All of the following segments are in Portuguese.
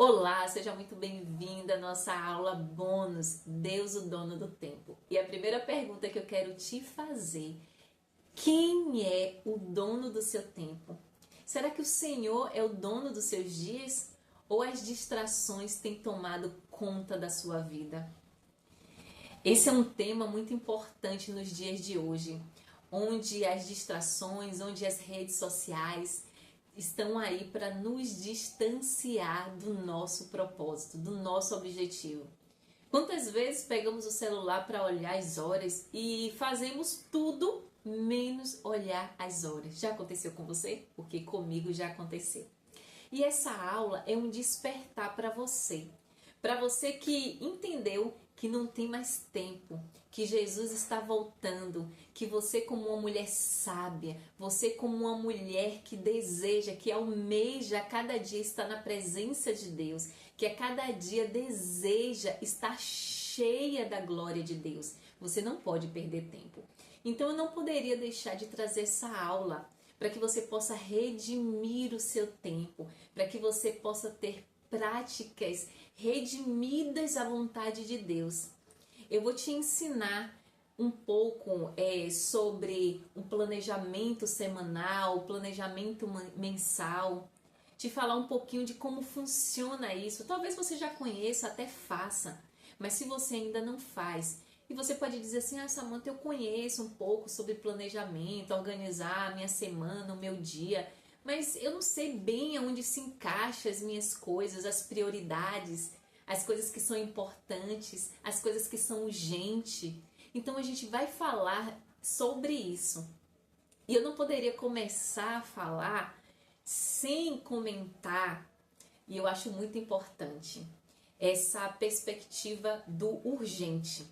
Olá, seja muito bem-vinda à nossa aula bônus, Deus, o dono do tempo. E a primeira pergunta que eu quero te fazer: quem é o dono do seu tempo? Será que o Senhor é o dono dos seus dias? Ou as distrações têm tomado conta da sua vida? Esse é um tema muito importante nos dias de hoje, onde as distrações, onde as redes sociais estão aí para nos distanciar do nosso propósito, do nosso objetivo. Quantas vezes pegamos o celular para olhar as horas e fazemos tudo menos olhar as horas? Já aconteceu com você? Porque comigo já aconteceu. E essa aula é um despertar para você que entendeu que não tem mais tempo, que Jesus está voltando, que você como uma mulher sábia, você como uma mulher que deseja, que almeja a cada dia estar na presença de Deus, que a cada dia deseja estar cheia da glória de Deus. Você não pode perder tempo. Então eu não poderia deixar de trazer essa aula para que você possa redimir o seu tempo, para que você possa ter práticas redimidas à vontade de Deus. Eu vou te ensinar um pouco sobre um planejamento semanal, planejamento mensal, te falar um pouquinho de como funciona isso. Talvez você já conheça, até faça, mas se você ainda não faz, e você pode dizer assim: ah, Samantha, eu conheço um pouco sobre planejamento, organizar a minha semana, o meu dia, mas eu não sei bem aonde se encaixa as minhas coisas, as prioridades, as coisas que são importantes, as coisas que são urgentes. Então a gente vai falar sobre isso. E eu não poderia começar a falar sem comentar, e eu acho muito importante, essa perspectiva do urgente.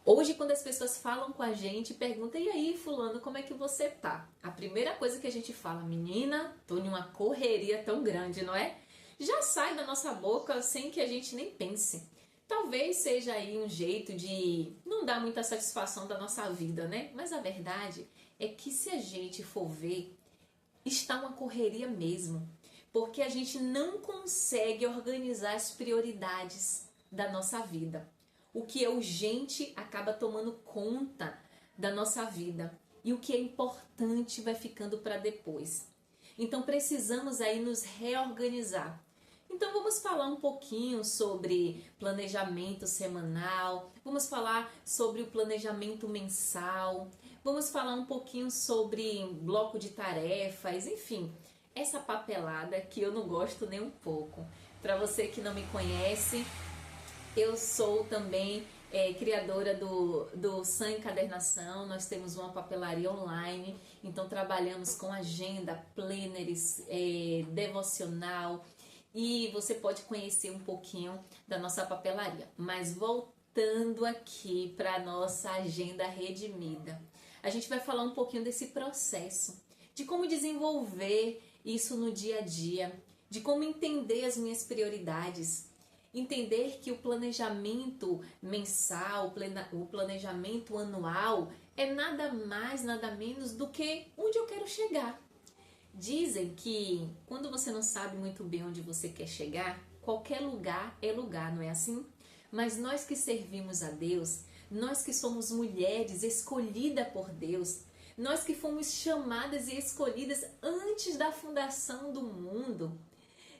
Hoje, quando as pessoas falam com a gente, perguntam: e aí, fulano, como é que você tá? A primeira coisa que a gente fala: menina, tô em uma correria tão grande, não é? Já sai da nossa boca sem que a gente nem pense. Talvez seja aí um jeito de não dar muita satisfação da nossa vida, né? Mas a verdade é que, se a gente for ver, está uma correria mesmo. Porque a gente não consegue organizar as prioridades da nossa vida. O que é urgente acaba tomando conta da nossa vida e o que é importante vai ficando para depois. Então precisamos aí nos reorganizar. Então vamos falar um pouquinho sobre planejamento semanal, vamos falar sobre o planejamento mensal, vamos falar um pouquinho sobre bloco de tarefas, enfim, essa papelada que eu não gosto nem um pouco. Para você que não me conhece, eu sou também criadora do Sam Encadernação. Nós temos uma papelaria online, então trabalhamos com agenda, planners, devocional, e você pode conhecer um pouquinho da nossa papelaria. Mas voltando aqui para a nossa agenda redimida, a gente vai falar um pouquinho desse processo, de como desenvolver isso no dia a dia, de como entender as minhas prioridades. Entender que o planejamento mensal, o planejamento anual é nada mais, nada menos do que onde eu quero chegar. Dizem que quando você não sabe muito bem onde você quer chegar, qualquer lugar é lugar, não é assim? Mas nós que servimos a Deus, nós que somos mulheres escolhidas por Deus, nós que fomos chamadas e escolhidas antes da fundação do mundo,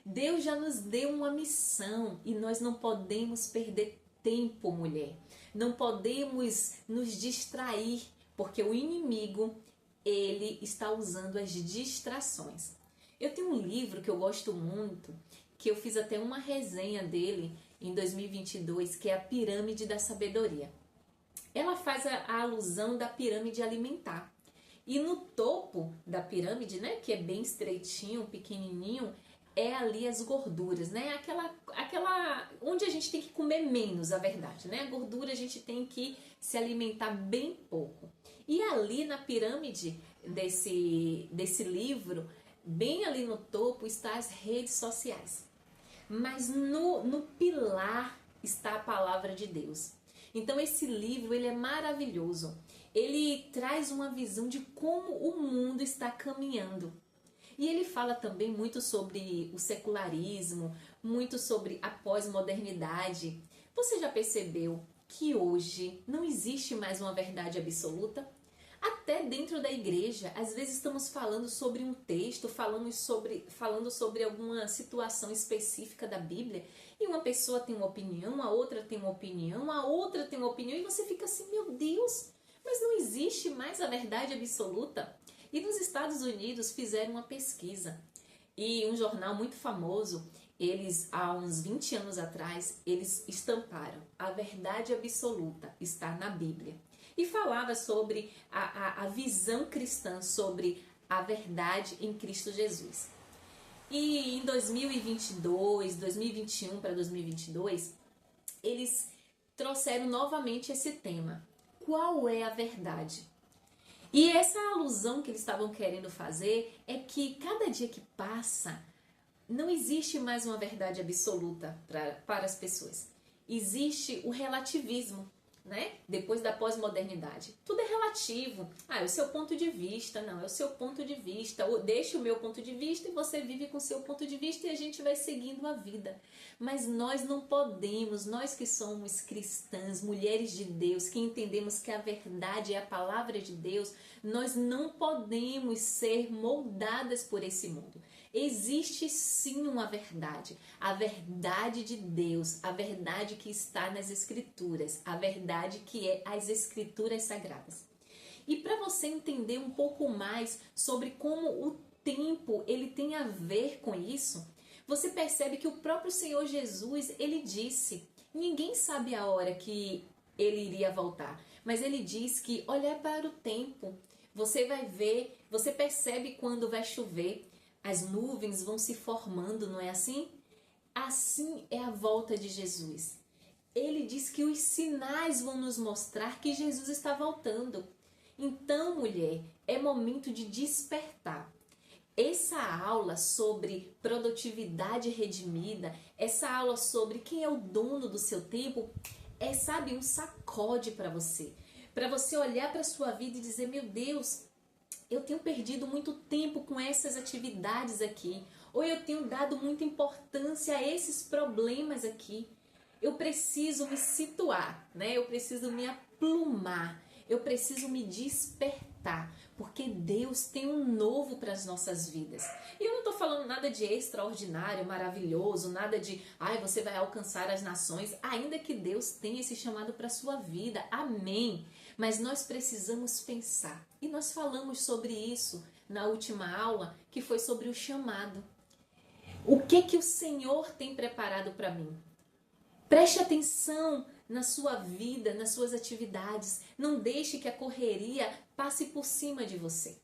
Deus já nos deu uma missão e nós não podemos perder tempo, mulher. Não podemos nos distrair, porque o inimigo, ele está usando as distrações. Eu tenho um livro que eu gosto muito, que eu fiz até uma resenha dele em 2022, que é a Pirâmide da Sabedoria. Ela faz a alusão da pirâmide alimentar. E no topo da pirâmide, né, que é bem estreitinho, pequenininho, é ali as gorduras, né? Aquela onde a gente tem que comer menos, a verdade, né? A gordura a gente tem que se alimentar bem pouco. E ali na pirâmide desse livro, bem ali no topo, está as redes sociais. Mas no pilar está a palavra de Deus. Então esse livro, ele é maravilhoso. Ele traz uma visão de como o mundo está caminhando. E ele fala também muito sobre o secularismo, muito sobre a pós-modernidade. Você já percebeu que hoje não existe mais uma verdade absoluta? Até dentro da igreja, às vezes estamos falando sobre um texto, falando sobre alguma situação específica da Bíblia, e uma pessoa tem uma opinião, a outra tem uma opinião, a outra tem uma opinião, e você fica assim, meu Deus, mas não existe mais a verdade absoluta? E nos Estados Unidos fizeram uma pesquisa, e um jornal muito famoso, eles, há uns 20 anos atrás, eles estamparam: a verdade absoluta está na Bíblia. E falava sobre a visão cristã sobre a verdade em Cristo Jesus. E em 2022, 2021 para 2022, eles trouxeram novamente esse tema: qual é a verdade? E essa alusão que eles estavam querendo fazer é que cada dia que passa, não existe mais uma verdade absoluta para as pessoas. Existe o relativismo, né? Depois da pós-modernidade. Tudo é relativo. Ah, é o seu ponto de vista. Não, é o seu ponto de vista. Ou deixa o meu ponto de vista e você vive com o seu ponto de vista e a gente vai seguindo a vida. Mas nós não podemos, nós que somos cristãs, mulheres de Deus, que entendemos que a verdade é a palavra de Deus, nós não podemos ser moldadas por esse mundo. Existe sim uma verdade, a verdade de Deus, a verdade que está nas Escrituras, a verdade que é as Escrituras Sagradas. E para você entender um pouco mais sobre como o tempo ele tem a ver com isso, você percebe que o próprio Senhor Jesus, ele disse, ninguém sabe a hora que ele iria voltar, mas ele diz que olhar para o tempo, você vai ver, você percebe quando vai chover, as nuvens vão se formando, não é assim? Assim é a volta de Jesus. Ele diz que os sinais vão nos mostrar que Jesus está voltando. Então, mulher, é momento de despertar. Essa aula sobre produtividade redimida, essa aula sobre quem é o dono do seu tempo, é, sabe, um sacode para você. Para você olhar para a sua vida e dizer, meu Deus, eu tenho perdido muito tempo com essas atividades aqui, ou eu tenho dado muita importância a esses problemas aqui. Eu preciso me situar, né? Eu preciso me aplumar, eu preciso me despertar, porque Deus tem um novo para as nossas vidas. E eu não estou falando nada de extraordinário, maravilhoso, nada de, você vai alcançar as nações, ainda que Deus tenha esse chamado para a sua vida, amém. Mas nós precisamos pensar, e nós falamos sobre isso na última aula, que foi sobre o chamado. O que o Senhor tem preparado para mim? Preste atenção na sua vida, nas suas atividades. Não deixe que a correria passe por cima de você.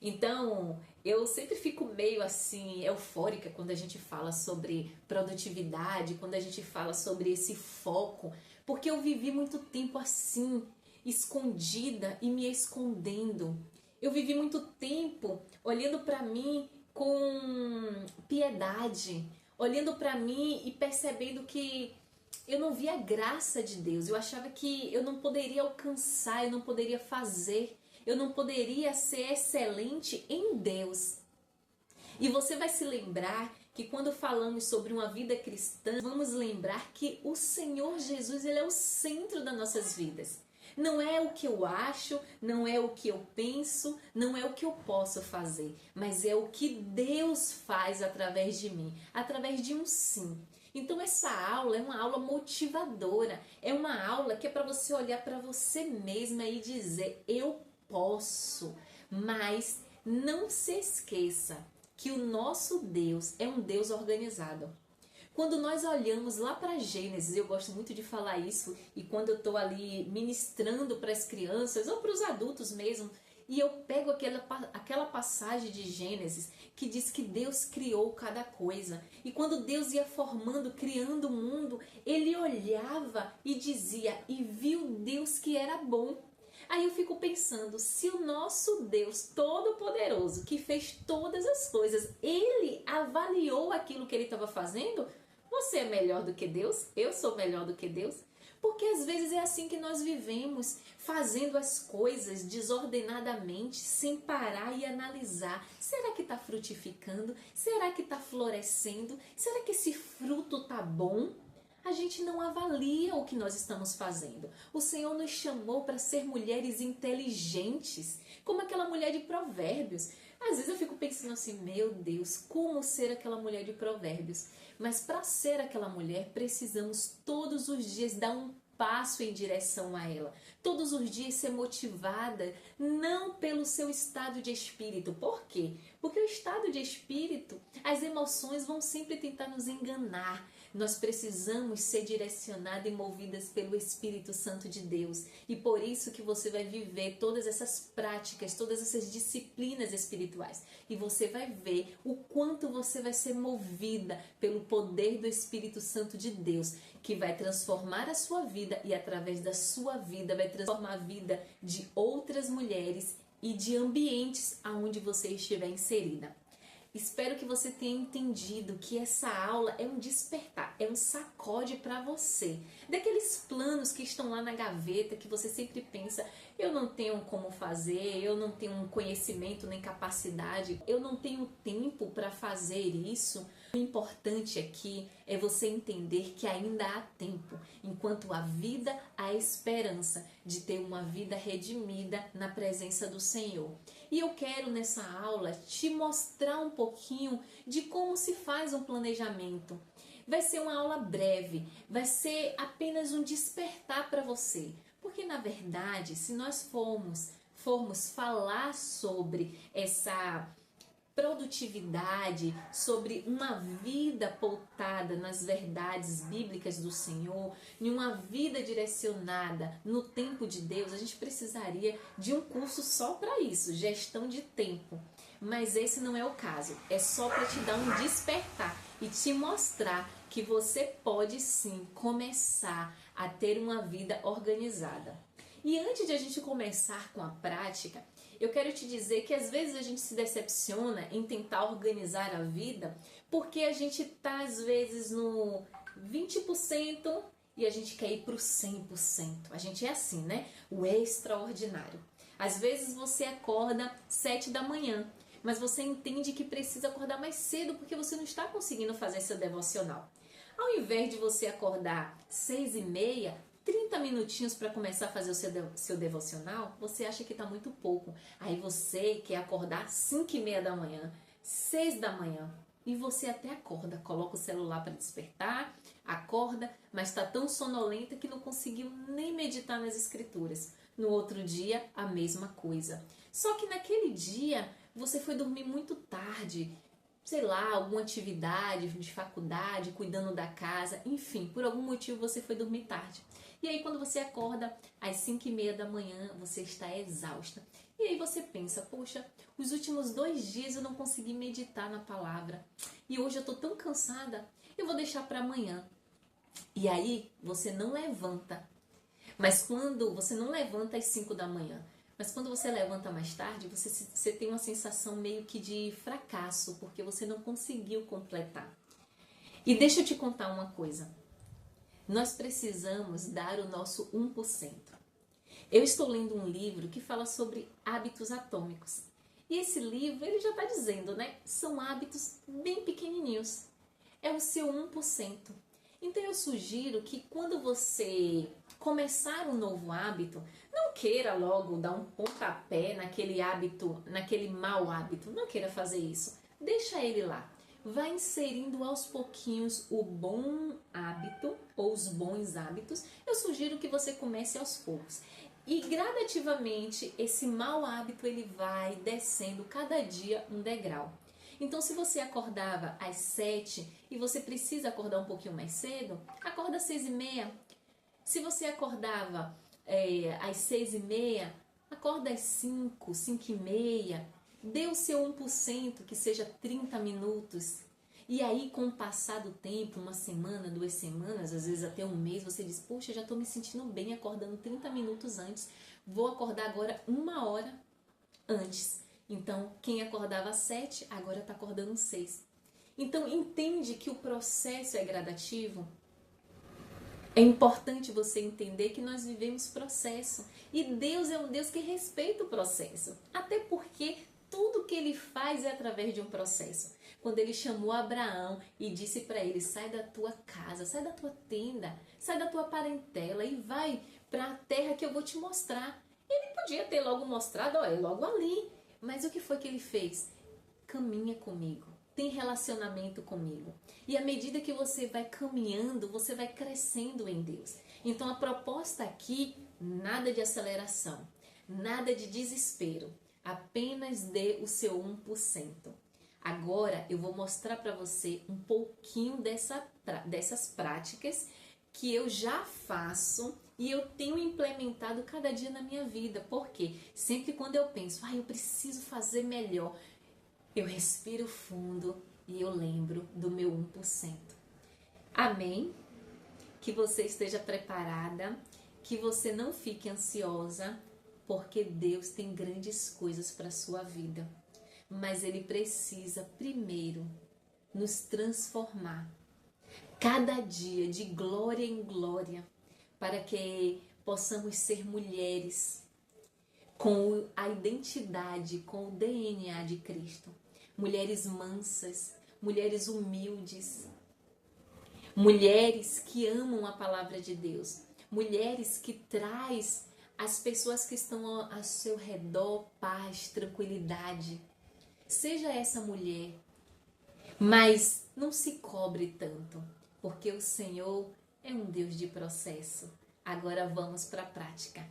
Então, eu sempre fico meio assim, eufórica quando a gente fala sobre produtividade, quando a gente fala sobre esse foco, porque eu vivi muito tempo assim, escondida e me escondendo. Eu vivi muito tempo olhando para mim com piedade, olhando para mim e percebendo que eu não via a graça de Deus. Eu achava que eu não poderia alcançar, eu não poderia fazer, eu não poderia ser excelente em Deus. E você vai se lembrar que quando falamos sobre uma vida cristã, vamos lembrar que o Senhor Jesus, ele é o centro das nossas vidas. Não é o que eu acho, não é o que eu penso, não é o que eu posso fazer, mas é o que Deus faz através de mim, através de um sim. Então essa aula é uma aula motivadora, é uma aula que é para você olhar para você mesma e dizer, eu posso, mas não se esqueça que o nosso Deus é um Deus organizado. Quando nós olhamos lá para Gênesis, eu gosto muito de falar isso, e quando eu estou ali ministrando para as crianças ou para os adultos mesmo, e eu pego aquela passagem de Gênesis que diz que Deus criou cada coisa. E quando Deus ia formando, criando o mundo, ele olhava e dizia, e viu Deus que era bom. Aí eu fico pensando, se o nosso Deus Todo-Poderoso, que fez todas as coisas, ele avaliou aquilo que ele estava fazendo, você é melhor do que Deus? Eu sou melhor do que Deus? Porque às vezes é assim que nós vivemos, fazendo as coisas desordenadamente, sem parar e analisar. Será que está frutificando? Será que está florescendo? Será que esse fruto está bom? A gente não avalia o que nós estamos fazendo. O Senhor nos chamou para ser mulheres inteligentes, como aquela mulher de Provérbios. Às vezes eu fico pensando assim, meu Deus, como ser aquela mulher de Provérbios? Mas para ser aquela mulher, precisamos todos os dias dar um passo em direção a ela. Todos os dias ser motivada, não pelo seu estado de espírito. Por quê? Porque o estado de espírito, as emoções vão sempre tentar nos enganar. Nós precisamos ser direcionadas e movidas pelo Espírito Santo de Deus. E por isso que você vai viver todas essas práticas, todas essas disciplinas espirituais. E você vai ver o quanto você vai ser movida pelo poder do Espírito Santo de Deus, que vai transformar a sua vida e através da sua vida vai transformar a vida de outras mulheres e de ambientes aonde você estiver inserida. Espero que você tenha entendido que essa aula é um despertar, é um sacode para você. Daqueles planos que estão lá na gaveta, que você sempre pensa, eu não tenho como fazer, eu não tenho conhecimento nem capacidade, eu não tenho tempo para fazer isso. O importante aqui é você entender que ainda há tempo, enquanto há vida, há esperança de ter uma vida redimida na presença do Senhor. E eu quero nessa aula te mostrar um pouquinho de como se faz um planejamento. Vai ser uma aula breve, vai ser apenas um despertar para você. Porque na verdade, se nós formos falar sobre essa produtividade, sobre uma vida pautada nas verdades bíblicas do Senhor, em uma vida direcionada no tempo de Deus, a gente precisaria de um curso só para isso, gestão de tempo. Mas esse não é o caso, é só para te dar um despertar e te mostrar que você pode sim começar a ter uma vida organizada. E antes de a gente começar com a prática, eu quero te dizer que às vezes a gente se decepciona em tentar organizar a vida porque a gente está às vezes no 20% e a gente quer ir para o 100%. A gente é assim, né? O extraordinário. Às vezes você acorda 7 da manhã, mas você entende que precisa acordar mais cedo porque você não está conseguindo fazer seu devocional. Ao invés de você acordar 6h30, 30 minutinhos para começar a fazer o seu devocional, você acha que está muito pouco. Aí você quer acordar 5h30 da manhã, 6 da manhã. E você até acorda, coloca o celular para despertar, acorda, mas está tão sonolenta que não conseguiu nem meditar nas escrituras. No outro dia, a mesma coisa. Só que naquele dia, você foi dormir muito tarde, sei lá, alguma atividade de faculdade, cuidando da casa, enfim, por algum motivo você foi dormir tarde. E aí quando você acorda às 5h30 da manhã, você está exausta. E aí você pensa, poxa, os últimos 2 dias eu não consegui meditar na palavra. E hoje eu estou tão cansada, eu vou deixar para amanhã. E aí você não levanta. Mas quando você não levanta às 5 da manhã, mas quando você levanta mais tarde, você tem uma sensação meio que de fracasso, porque você não conseguiu completar. E deixa eu te contar uma coisa. Nós precisamos dar o nosso 1%. Eu estou lendo um livro que fala sobre hábitos atômicos. E esse livro, ele já está dizendo, né? São hábitos bem pequenininhos. É o seu 1%. Então eu sugiro que quando você começar um novo hábito, não queira logo dar um pontapé naquele hábito, naquele mau hábito. Não queira fazer isso. Deixa ele lá. Vai inserindo aos pouquinhos o bom hábito ou os bons hábitos. Eu sugiro que você comece aos poucos. E gradativamente esse mau hábito ele vai descendo cada dia um degrau. Então se você acordava às 7 e você precisa acordar um pouquinho mais cedo, acorda às 6h30. Se você acordava às 6h30, acorda às 5, 5h30. Dê o seu 1%, que seja 30 minutos. E aí, com o passar do tempo, uma semana, 2 semanas, às vezes até um mês, você diz, poxa, já estou me sentindo bem acordando 30 minutos antes. Vou acordar agora 1 hora antes. Então, quem acordava às 7, agora está acordando às 6. Então, entende que o processo é gradativo? É importante você entender que nós vivemos processo e Deus é um Deus que respeita o processo, até porque tudo que ele faz é através de um processo. Quando ele chamou Abraão e disse para ele: sai da tua casa, sai da tua tenda, sai da tua parentela e vai para a terra que eu vou te mostrar. Ele podia ter logo mostrado: ó, é logo ali. Mas o que foi que ele fez? Caminha comigo, tem relacionamento comigo. E à medida que você vai caminhando, você vai crescendo em Deus. Então a proposta aqui, nada de aceleração, nada de desespero, apenas dê o seu 1%. Agora eu vou mostrar para você um pouquinho dessas práticas que eu já faço e eu tenho implementado cada dia na minha vida. Porque sempre quando eu penso, eu preciso fazer melhor, eu respiro fundo e eu lembro do meu 1%. Amém? Que você esteja preparada, que você não fique ansiosa, porque Deus tem grandes coisas para a sua vida. Mas Ele precisa primeiro nos transformar, cada dia de glória em glória, para que possamos ser mulheres com a identidade, com o DNA de Cristo. Mulheres mansas, mulheres humildes, mulheres que amam a palavra de Deus, mulheres que traz às pessoas que estão ao seu redor paz, tranquilidade. Seja essa mulher, mas não se cobre tanto, porque o Senhor é um Deus de processo. Agora vamos para a prática.